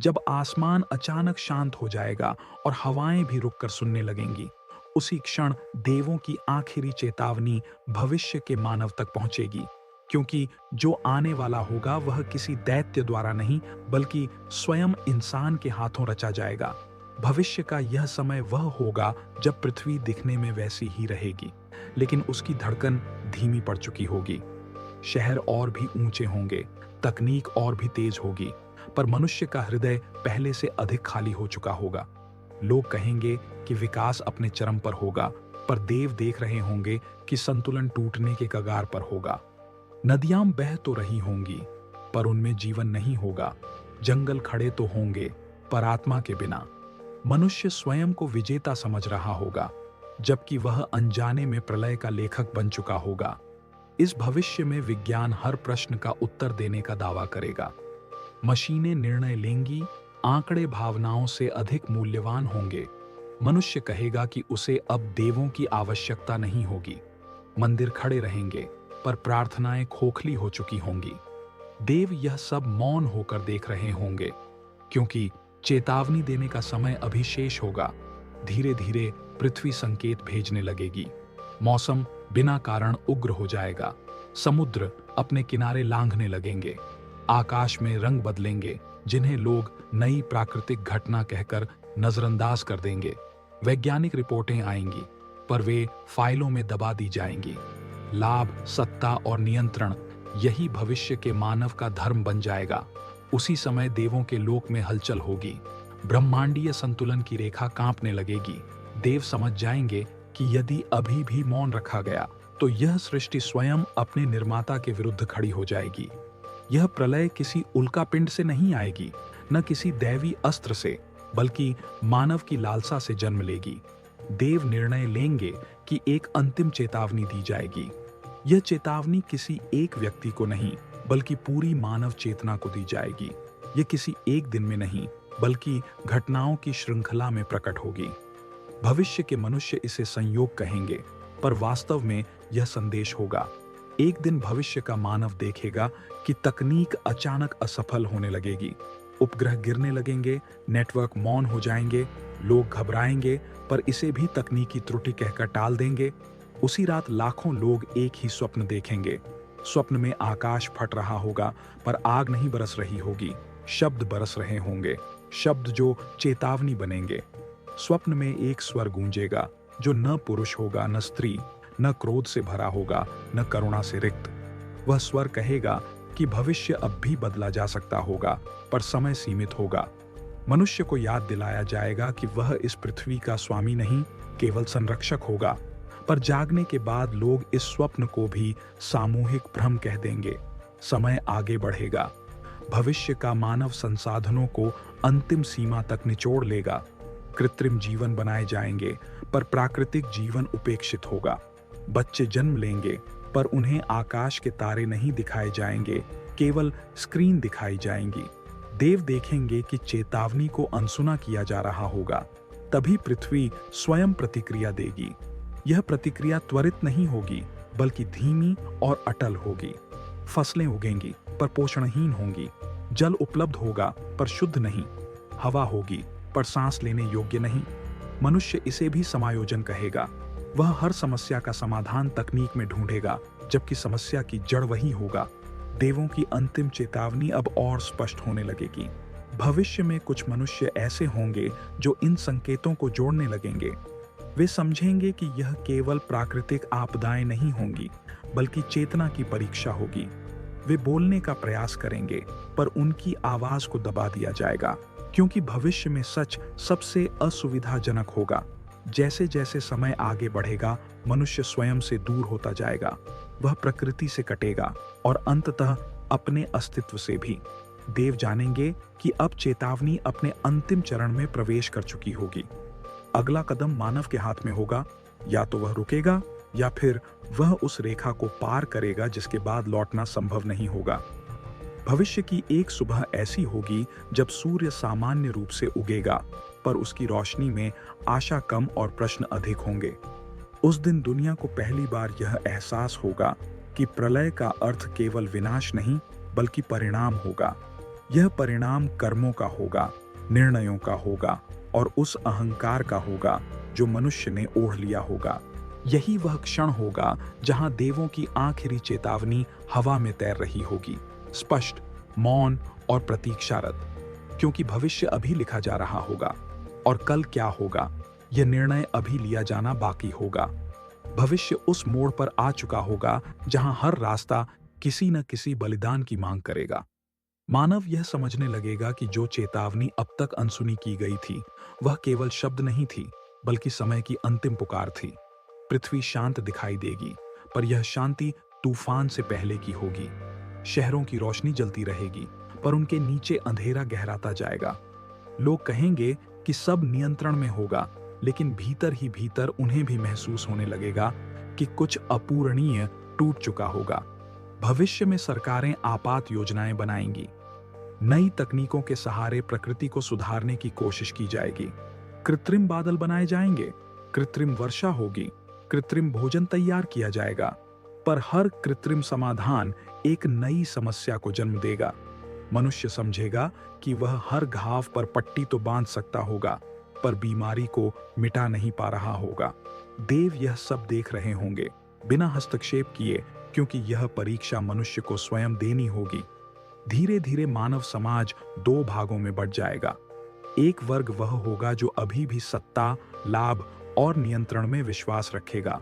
जब आसमान अचानक शांत हो जाएगा और हवाएं भी रुककर सुनने लगेंगी, उसी क्षण देवों की आखिरी चेतावनी भविष्य के मानव तक पहुंचेगी। क्योंकि जो आने वाला होगा वह किसी दैत्य द्वारा नहीं, बल्कि स्वयं इंसान के हाथों रचा जाएगा। भविष्य का यह समय वह होगा जब पृथ्वी दिखने में वैसी ही रहेगी, लेकिन उसकी धड़कन धीमी पड़ चुकी होगी। शहर और भी ऊंचे होंगे, तकनीक और भी तेज होगी, पर मनुष्य का हृदय पहले से अधिक खाली हो चुका होगा। लोग कहेंगे कि विकास अपने चरम पर होगा, पर देव देख रहे होंगे कि संतुलन टूटने के कगार पर होगा। नदियां बह तो रही होंगी, पर उनमें जीवन नहीं होगा। जंगल खड़े तो होंगे, पर आत्मा के बिना। मनुष्य स्वयं को विजेता समझ रहा होगा, जबकि वह अनजाने में प्रलय का लेखक बन चुका होगा। इस भविष्य में विज्ञान हर प्रश्न का उत्तर देने का दावा करेगा। मशीनें निर्णय लेंगी, आंकड़े भावनाओं से अधिक मूल्यवान होंगे। मनुष्य कहेगा कि उसे अब देवों की आवश्यकता नहीं होगी। मंदिर खड़े रहेंगे, पर प्रार्थनाएं खोखली हो चुकी होंगी। देव यह सब मौन होकर देख रहे होंगे, क्योंकि चेतावनी देने का समय अभी शेष होगा। धीरे धीरे पृथ्वी संकेत भेजने लगेगी। मौसम बिना कारण उग्र हो जाएगा। समुद्र अपने किनारे लांघने लगेंगे। आकाश में रंग बदलेंगे, जिन्हें लोग नई प्राकृतिक घटना कहकर नजरअंदाज कर देंगे। वैज्ञानिक रिपोर्टें आएंगी, पर वे फाइलों में दबा दी जाएंगी। लाभ, सत्ता और नियंत्रण, यही भविष्य के मानव का धर्म बन जाएगा। उसी समय देवों के लोक में हलचल होगी। ब्रह्मांडीय संतुलन की रेखा कांपने लगेगी। देव समझ जाएंगे कि यदि अभी भी मौन रखा गया, तो यह सृष्टि स्वयं अपने निर्माता के विरुद्ध खड़ी हो जाएगी। यह प्रलय किसी उल्कापिंड से नहीं आएगी, न किसी दैवी अस्त्र से, बल्कि मानव की लालसा से जन्म लेगी। देव निर्णय लेंगे कि एक अंतिम चेतावनी दी जाएगी। यह चेतावनी किसी एक व्यक्ति को नहीं, बल्कि पूरी मानव चेतना को दी जाएगी। यह किसी एक दिन में नहीं, बल्कि घटनाओं की श्रृंखला में प्रकट होगी। भविष्य के मनुष्य इसे संयोग कहेंगे, पर वास्तव में यह संदेश होगा। एक दिन भविष्य का मानव देखेगा कि तकनीक अचानक असफल होने लगेगी। उपग्रह गिरने लगेंगे, नेटवर्क मौन हो जाएंगे, लोग घबराएंगे, पर इसे भी तकनीकी त्रुटि कहकर टाल देंगे। उसी रात लाखों लोग एक ही स्वप्न देखेंगे। स्वप्न में आकाश फट रहा होगा, पर आग नहीं बरस रही होगी, शब्द बरस रहे होंगे, शब्द जो चेतावनी बनेंगे। स्वप्न में एक स्वर गूंजेगा, जो न पुरुष होगा न स्त्री, न क्रोध से भरा होगा न करुणा से रिक्त। वह स्वर कहेगा कि भविष्य अब भी बदला जा सकता होगा, पर समय सीमित होगा। मनुष्य को याद दिलाया जाएगा कि वह इस पृथ्वी का स्वामी नहीं, केवल संरक्षक होगा। पर जागने के बाद लोग इस स्वप्न को भी सामूहिक भ्रम कह देंगे। समय आगे बढ़ेगा। भविष्य का मानव संसाधनों को अंतिम सीमा तक निचोड़ लेगा। कृत्रिम जीवन बनाए जाएंगे, पर प्राकृतिक जीवन उपेक्षित होगा। बच्चे जन्म लेंगे, पर उन्हें आकाश के तारे नहीं दिखाए जाएंगे, केवल स्क्रीन दिखाई जाएंगी। देव देखेंगे कि चेतावनी को अनसुना किया जा रहा होगा। तभी पृथ्वी स्वयं प्रतिक्रिया देगी। यह प्रतिक्रिया त्वरित नहीं होगी, बल्कि धीमी और अटल होगी। फसलें उगेंगी, पर पोषणहीन होंगी। जल उपलब्ध होगा, पर शुद्ध नहीं। हवा होगी, पर सांस लेने योग्य नहीं। मनुष्य इसे भी समायोजन कहेगा। वह हर समस्या का समाधान तकनीक में ढूंढेगा, जबकि समस्या की जड़ वही होगा। देवों की अंतिम चेतावनी अब और स्पष्ट होने लगेगी। भविष्य में कुछ मनुष्य ऐसे होंगे जो इन संकेतों को जोड़ने लगेंगे। वे समझेंगे कि यह केवल प्राकृतिक आपदाएं नहीं होंगी, बल्कि चेतना की परीक्षा होगी। वे बोलने का प्रयास करेंगे, पर उनकी आवाज को दबा दिया जाएगा, क्योंकि भविष्य में सच सबसे असुविधाजनक होगा। जैसे जैसे समय आगे बढ़ेगा, मनुष्य स्वयं से दूर होता जाएगा। वह प्रकृति से कटेगा और अंततः अपने अस्तित्व से भी। देव जानेंगे कि अब चेतावनी अपने अंतिम चरण में प्रवेश कर चुकी होगी। अगला कदम मानव के हाथ में होगा। या तो वह रुकेगा, या फिर वह उस रेखा को पार करेगा जिसके बाद लौटना संभव नहीं होगा। भविष्य की एक सुबह ऐसी होगी जब सूर्य सामान्य रूप से उगेगा, पर उसकी रोशनी में आशा कम और प्रश्न अधिक होंगे। उस दिन दुनिया को पहली बार यह एहसास होगा कि प्रलय का अर्थ केवल विनाश नहीं, बल्कि परिणाम होगा। यह परिणाम कर्मों का होगा, निर्णयों का होगा और उस अहंकार का होगा जो मनुष्य ने ओढ़ लिया होगा। यही वह क्षण होगा जहां देवों की आखिरी चेतावनी हवा में तैर रही होगी, स्पष्ट, मौन और प्रतीक्षारत, क्योंकि भविष्य अभी लिखा जा रहा होगा और कल क्या होगा यह निर्णय अभी लिया जाना बाकी होगा। भविष्य उस मोड़ पर आ चुका होगा जहां हर रास्ता किसी न किसी बलिदान की मांग करेगा। मानव यह समझने लगेगा कि जो चेतावनी अब तक अनसुनी की गई थी वह केवल शब्द नहीं थी, बल्कि समय की अंतिम पुकार थी। पृथ्वी शांत दिखाई देगी, पर यह शांति तूफान से पहले की होगी। शहरों की रोशनी जलती रहेगी, पर उनके नीचे अंधेरा गहराता जाएगा। लोग कहेंगे कि सब नियंत्रण में होगा, लेकिन भीतर ही भीतर उन्हें भी महसूस होने लगेगा कि कुछ अपूरणीय टूट चुका होगा। भविष्य में सरकारें आपात योजनाएं बनाएंगी, नई तकनीकों के सहारे प्रकृति को सुधारने की कोशिश की जाएगी। कृत्रिम बादल बनाए जाएंगे, कृत्रिम वर्षा होगी, कृत्रिम भोजन तैयार किया जाएगा, पर हर कृत्रिम समाधान एक नई समस्या को जन्म देगा। मनुष्य समझेगा कि वह हर घाव पर पट्टी तो बांध सकता होगा, पर बीमारी को मिटा नहीं पा रहा होगा। देव यह सब देख रहे होंगे, बिना हस्तक्षेप किए, क्योंकि यह परीक्षा मनुष्य को स्वयं देनी होगी। धीरे धीरे मानव समाज दो भागों में बंट जाएगा। एक वर्ग वह होगा जो अभी भी सत्ता, लाभ और नियंत्रण में विश्वास रखेगा।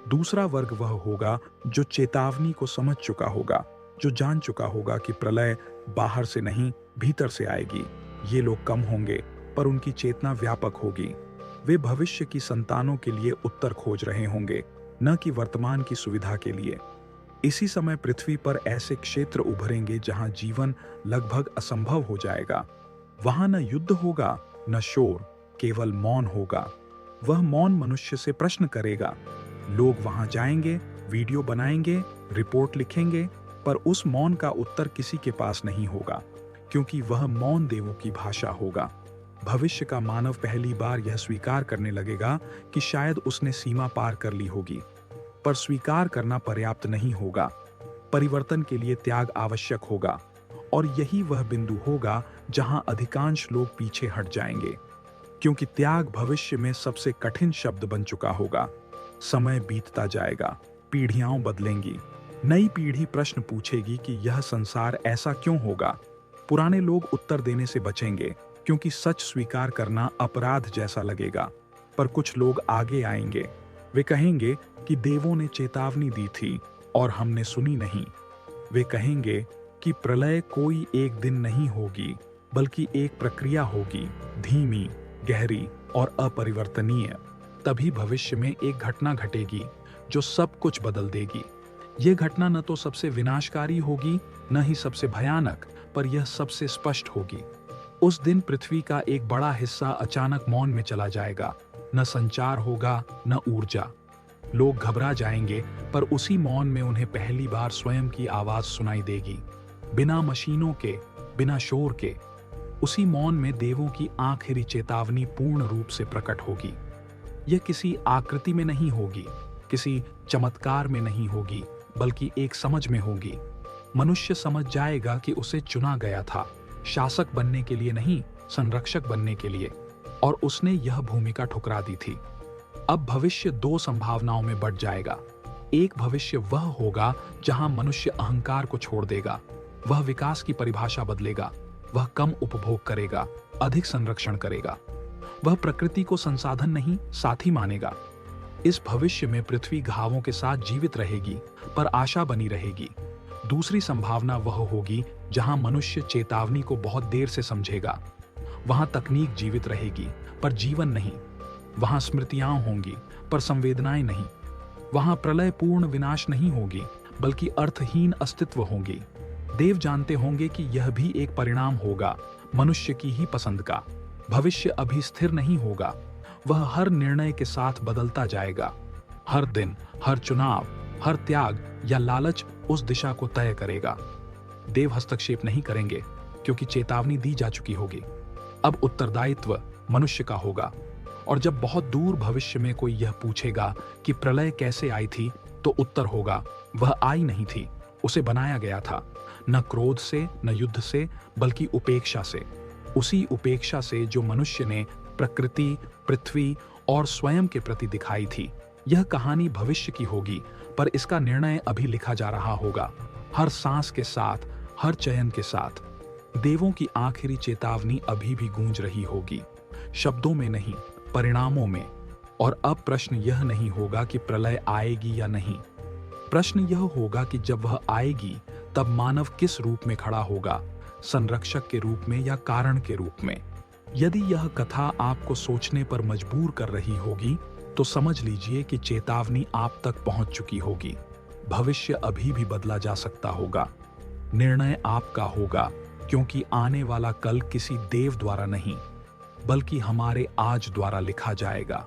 दूसरा वर्ग वह होगा जो चेतावनी को समझ चुका होगा, जो जान चुका होगा कि प्रलय बाहर से नहीं, भीतर से आएगी। ये लोग कम होंगे, पर उनकी चेतना व्यापक होगी। वे भविष्य की संतानों के लिए उत्तर खोज रहे होंगे, न कि वर्तमान की सुविधा के लिए। इसी समय पृथ्वी पर ऐसे क्षेत्र उभरेंगे जहां जीवन लगभग असंभव हो जाएगा। वहां न युद्ध होगा, न शोर, केवल मौन होगा। वह मौन मनुष्य से प्रश्न करेगा। लोग वहां जाएंगे, वीडियो बनाएंगे, रिपोर्ट लिखेंगे, पर उस मौन का उत्तर किसी के पास नहीं होगा, क्योंकि वह मौन देवों की भाषा होगा। भविष्य का मानव पहली बार यह स्वीकार करने लगेगा कि शायद उसने सीमा पार कर ली होगी, पर स्वीकार करना पर्याप्त नहीं होगा। परिवर्तन के लिए त्याग आवश्यक होगा, और यही वह बिंदु होगा जहां अधिकांश लोग पीछे हट जाएंगे, क्योंकि त्याग भविष्य में सबसे कठिन शब्द बन चुका होगा। समय बीतता जाएगा, पीढ़ियां बदलेंगी, नई पीढ़ी प्रश्न पूछेगी कि यह संसार ऐसा क्यों होगा। पुराने लोग उत्तर देने से बचेंगे, क्योंकि सच स्वीकार करना अपराध जैसा लगेगा। पर कुछ लोग आगे आएंगे। वे कहेंगे कि देवों ने चेतावनी दी थी और हमने सुनी नहीं। वे कहेंगे कि प्रलय कोई एक दिन नहीं होगी, बल्कि एक प्रक्रिया होगी, धीमी, गहरी और अपरिवर्तनीय। तभी भविष्य में एक घटना घटेगी जो सब कुछ बदल देगी। यह घटना न तो सबसे विनाशकारी होगी, न ही सबसे भयानक, पर यह सबसे स्पष्ट होगी। उस दिन पृथ्वी का एक बड़ा हिस्सा अचानक मौन में चला जाएगा। न संचार होगा, न ऊर्जा। लोग घबरा जाएंगे, पर उसी मौन में उन्हें पहली बार स्वयं की आवाज सुनाई देगी, बिना मशीनों के, बिना शोर के। उसी मौन में देवों की आखिरी चेतावनी पूर्ण रूप से प्रकट होगी। यह किसी आकृति में नहीं होगी, किसी चमत्कार में नहीं होगी, बल्कि एक समझ में होगी। मनुष्य समझ जाएगा कि उसे चुना गया था, शासक बनने के लिए नहीं, संरक्षक बनने के लिए, और उसने यह भूमिका ठुकरा दी थी। अब भविष्य दो संभावनाओं में बंट जाएगा। एक भविष्य वह होगा जहां मनुष्य अहंकार को छोड़ देगा। वह विकास की परिभाषा बदलेगा। वह कम उपभोग करेगा, अधिक संरक्षण करेगा। वह प्रकृति को संसाधन नहीं, साथी मानेगा। इस भविष्य में पृथ्वी घावों के साथ जीवित रहेगी, पर आशा बनी रहेगी। दूसरी संभावना वह होगी जहां मनुष्य चेतावनी को बहुत देर से समझेगा। वहां तकनीक जीवित रहेगी, पर जीवन नहीं। वहां स्मृतियां होंगी, पर संवेदनाएं नहीं। वहां प्रलय पूर्ण विनाश नहीं होगी, बल्कि अर्थहीन अस्तित्व होंगी। देव जानते होंगे कि यह भी एक परिणाम होगा मनुष्य की ही पसंद का। भविष्य अभी स्थिर नहीं होगा। वह हर निर्णय के साथ बदलता जाएगा। हर दिन, हर चुनाव, हर त्याग या लालच उस दिशा को तय करेगा। देव हस्तक्षेप नहीं करेंगे, क्योंकि चेतावनी दी जा चुकी होगी। अब उत्तरदायित्व मनुष्य का होगा। और जब बहुत दूर भविष्य में कोई यह पूछेगा कि प्रलय कैसे आई थी, तो उत्तर होगा, वह आई नहीं थी, उसे बनाया गया था। न क्रोध से, न युद्ध से, बल्कि उपेक्षा से। उसी उपेक्षा से जो मनुष्य ने प्रकृति, पृथ्वी और स्वयं के प्रति दिखाई थी। यह कहानी भविष्य की होगी, पर इसका निर्णय अभी लिखा जा रहा होगा। हर सांस के साथ, हर चयन के साथ देवों की आखिरी चेतावनी अभी भी गूंज रही होगी, शब्दों में नहीं, परिणामों में। और अब प्रश्न यह नहीं होगा कि प्रलय आएगी या नहीं। प्रश्न यह होगा कि जब वह आएगी तब मानव किस रूप में खड़ा होगा, संरक्षक के रूप में या कारण के रूप में। यदि यह कथा आपको सोचने पर मजबूर कर रही होगी तो समझ लीजिए कि चेतावनी आप तक पहुंच चुकी होगी। भविष्य अभी भी बदला जा सकता होगा। निर्णय आपका होगा, क्योंकि आने वाला कल किसी देव द्वारा नहीं, बल्कि हमारे आज द्वारा लिखा जाएगा।